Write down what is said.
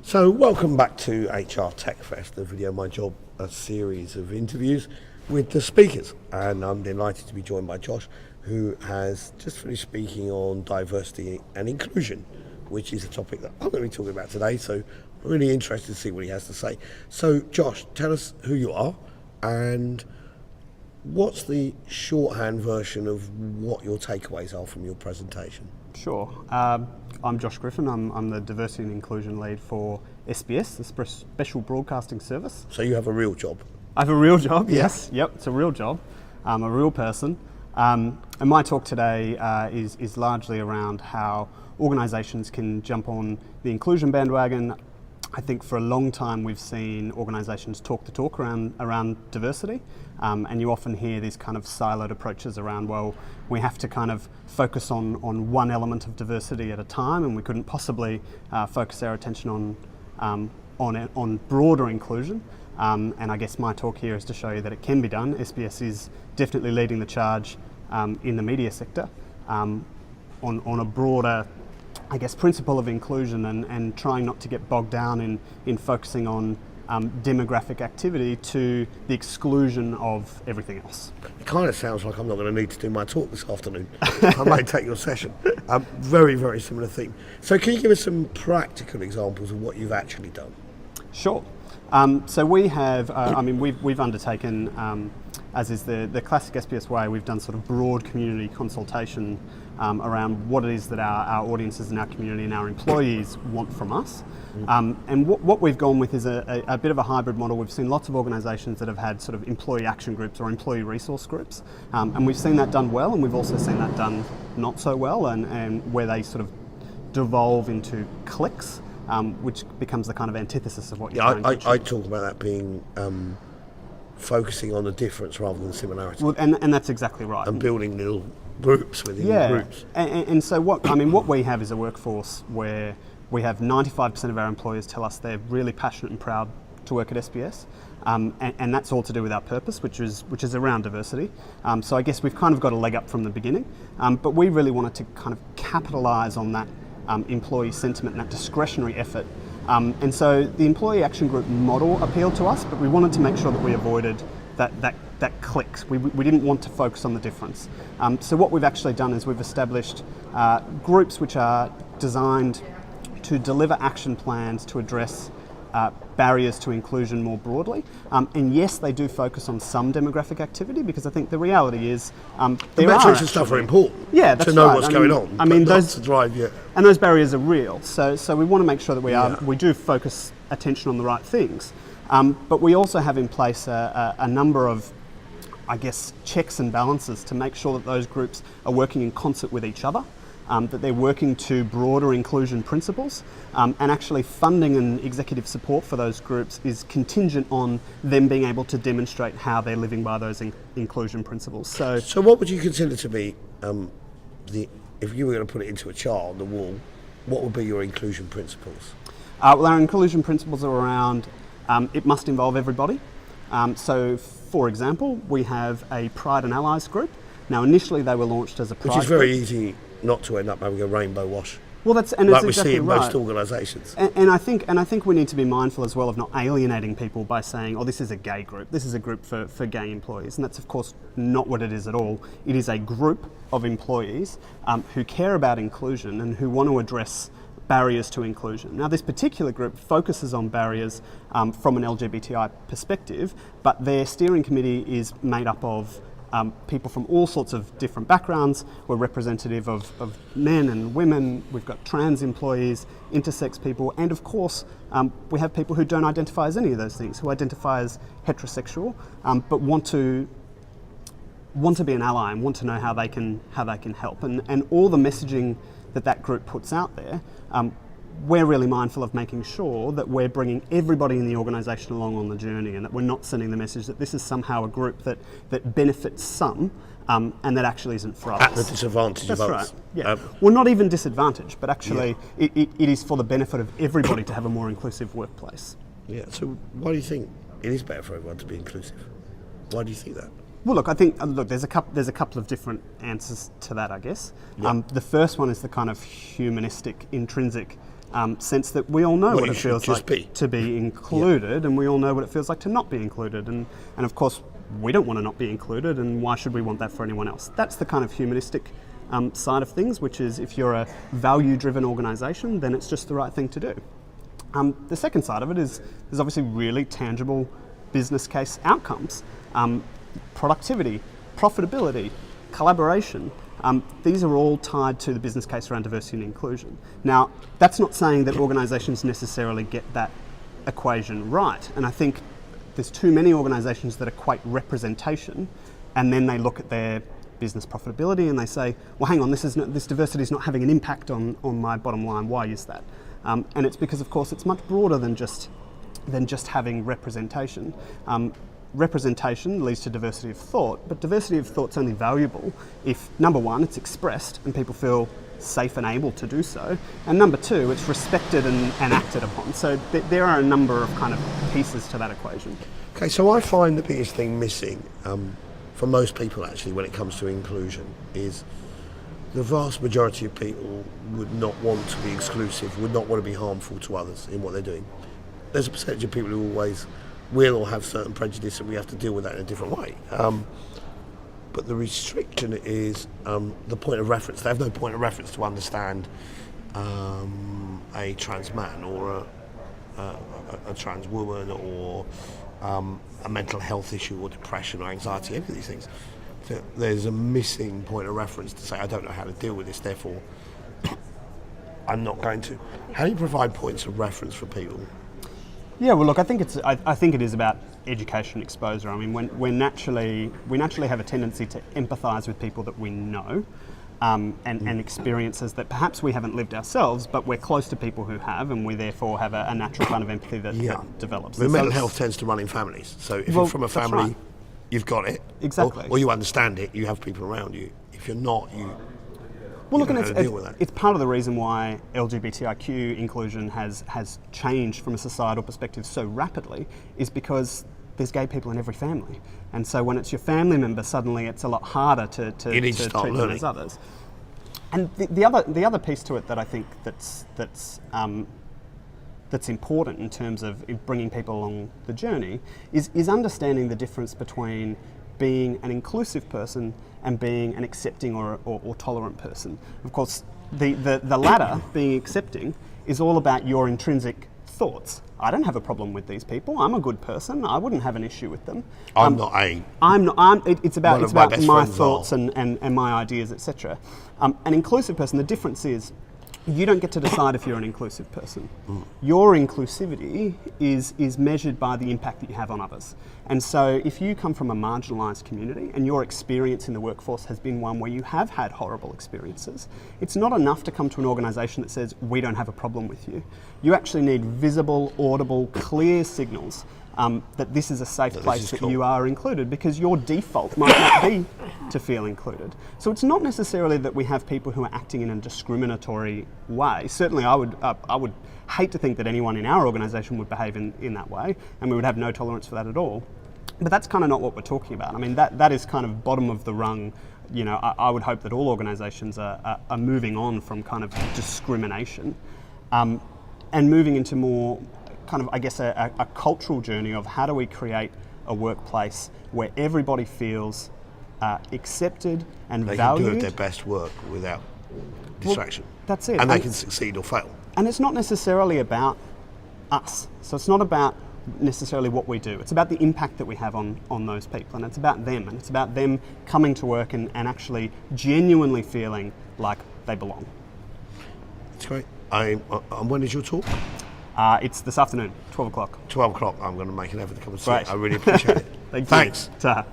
So welcome back to HR Tech Fest, the Video My Job, a series of interviews with the speakers. And I'm delighted to be joined by Josh, who has just finished speaking on diversity and inclusion, which is a topic that I'm going to be talking about today. So I'm really interested to see what he has to say. So Josh, tell us who you are and what's the shorthand version of what your takeaways are from your presentation? Sure. I'm Josh Griffin. I'm the Diversity and Inclusion Lead for SBS, the Special Broadcasting Service. So you have a real job? I have a real job, yes. Yep, it's a real job. I'm a real person. And my talk today is largely around how organisations can jump on the inclusion bandwagon. I think for a long time we've seen organisations talk the talk around diversity, and you often hear these kind of siloed approaches around, well, we have to kind of focus on one element of diversity at a time, and we couldn't possibly focus our attention on broader inclusion. And I guess my talk here is to show you that it can be done. SBS is definitely leading the charge in the media sector on a broader, I guess, principle of inclusion and trying not to get bogged down in focusing on demographic activity to the exclusion of everything else. It kind of sounds like I'm not going to need to do my talk this afternoon. I might take your session. Very, very similar theme. So can you give us some practical examples of what you've actually done? Sure. So we have, we've undertaken, as is the classic SBS way, we've done sort of broad community consultation around what it is that our audiences and our community and our employees want from us. And what we've gone with is a bit of a hybrid model. We've seen lots of organisations that have had sort of employee action groups or employee resource groups. And we've seen that done well, and we've also seen that done not so well, and where they sort of devolve into cliques. Which becomes the kind of antithesis of what you're trying to achieve. I talk about that being focusing on the difference rather than the similarity. Well, and that's exactly right. And building little groups within groups. And so what we have is a workforce where we have 95% of our employees tell us they're really passionate and proud to work at SBS. And that's all to do with our purpose, which is around diversity. So I guess we've kind of got a leg up from the beginning. But we really wanted to kind of capitalise on that employee sentiment and that discretionary effort. And so the employee action group model appealed to us, but we wanted to make sure that we avoided that clicks. We didn't want to focus on the difference. So what we've actually done is we've established groups which are designed to deliver action plans to address barriers to inclusion more broadly. And yes, they do focus on some demographic activity, because I think the reality is the metrics and stuff are important. Yeah, that's to know right. what's going on. I mean, those to drive you. And those barriers are real. So we want to make sure that we do focus attention on the right things. But we also have in place a number of, I guess, checks and balances to make sure that those groups are working in concert with each other. That they're working to broader inclusion principles, and actually funding and executive support for those groups is contingent on them being able to demonstrate how they're living by those inclusion principles. So what would you consider to be, if you were going to put it into a chart on the wall, what would be your inclusion principles? Well, our inclusion principles are around, it must involve everybody. So for example, we have a Pride and Allies group. Now initially they were launched as a Pride group. Which is very group. easy not to end up having a rainbow wash. Well, that's like we exactly see in right. most organisations. And I think we need to be mindful as well of not alienating people by saying, oh, this is a gay group. This is a group for gay employees. And that's, of course, not what it is at all. It is a group of employees who care about inclusion and who want to address barriers to inclusion. Now, this particular group focuses on barriers from an LGBTI perspective, but their steering committee is made up of people from all sorts of different backgrounds. We're representative of men and women, we've got trans employees, intersex people, and of course we have people who don't identify as any of those things, who identify as heterosexual, but want to be an ally and want to know how they can help. And all the messaging that group puts out there, we're really mindful of making sure that we're bringing everybody in the organisation along on the journey, and that we're not sending the message that this is somehow a group that benefits some and that actually isn't for others. At the disadvantage of others. That's right, yeah. Well, not even disadvantage, but actually it is for the benefit of everybody to have a more inclusive workplace. Yeah, so why do you think it is better for everyone to be inclusive? Why do you think that? Well, look, I think there's a couple of different answers to that, I guess. Yep. The first one is the kind of humanistic, intrinsic sense that we all know what you it should feels just like to be included, and we all know what it feels like to not be included. And of course, we don't want to not be included, and why should we want that for anyone else? That's the kind of humanistic side of things, which is if you're a value-driven organisation, then it's just the right thing to do. The second side of it is there's obviously really tangible business case outcomes. Productivity, profitability, collaboration. These are all tied to the business case around diversity and inclusion. Now, that's not saying that organisations necessarily get that equation right, and I think there's too many organisations that equate representation, and then they look at their business profitability and they say, well, hang on, this diversity is not having an impact on my bottom line. Why is that? And it's because, of course, it's much broader than just having representation. Representation leads to diversity of thought, but diversity of thought's only valuable if, number one, it's expressed and people feel safe and able to do so, and number two, it's respected and acted upon. So there are a number of kind of pieces to that equation. Okay, so I find the biggest thing missing for most people actually when it comes to inclusion is the vast majority of people would not want to be exclusive, would not want to be harmful to others in what they're doing. There's a percentage of people who always will or have certain prejudice, and we have to deal with that in a different way. But the restriction is the point of reference. They have no point of reference to understand a trans man or a trans woman or a mental health issue or depression or anxiety, any of these things. So there's a missing point of reference to say, I don't know how to deal with this, therefore I'm not going to. How do you provide points of reference for people? Yeah, well, look, I think it is about education exposure. I mean, we naturally have a tendency to empathise with people that we know, and experiences that perhaps we haven't lived ourselves, but we're close to people who have, and we therefore have a natural kind of empathy that develops. The mental health tends to run in families, so if you're from a family, right. You've got it, exactly, or you understand it. You have people around you. If you're not, well, look, and it's part of the reason why LGBTIQ inclusion has changed from a societal perspective so rapidly, is because there's gay people in every family, and so when it's your family member, suddenly it's a lot harder to treat them as others. And the other piece to it that I think that's important in terms of bringing people along the journey is understanding the difference between being an inclusive person and being an accepting or tolerant person. Of course, the latter, being accepting, is all about your intrinsic thoughts. I don't have a problem with these people. I'm a good person. I wouldn't have an issue with them. It's about my thoughts and my ideas, etc. An inclusive person, the difference is, you don't get to decide if you're an inclusive person. Your inclusivity is measured by the impact that you have on others. And so if you come from a marginalised community and your experience in the workforce has been one where you have had horrible experiences, it's not enough to come to an organisation that says, we don't have a problem with you. You actually need visible, audible, clear signals that this is a safe place that you are included, because your default might not be to feel included. So it's not necessarily that we have people who are acting in a discriminatory way. Certainly I would hate to think that anyone in our organisation would behave in that way, and we would have no tolerance for that at all. But that's kind of not what we're talking about. I mean, that is kind of bottom of the rung. You know, I would hope that all organisations are moving on from kind of discrimination and moving into more kind of, I guess, a cultural journey of how do we create a workplace where everybody feels accepted and valued. They can do their best work without distraction. Well, that's it. And they can succeed or fail. And it's not necessarily about us. So it's not about necessarily what we do. It's about the impact that we have on those people, and it's about them, and it's about them coming to work and actually genuinely feeling like they belong. That's great. When is your talk? It's this afternoon, 12 o'clock. 12 o'clock. I'm going to make an effort to come and see Great. it. I really appreciate it. Thanks. Thanks. Ta.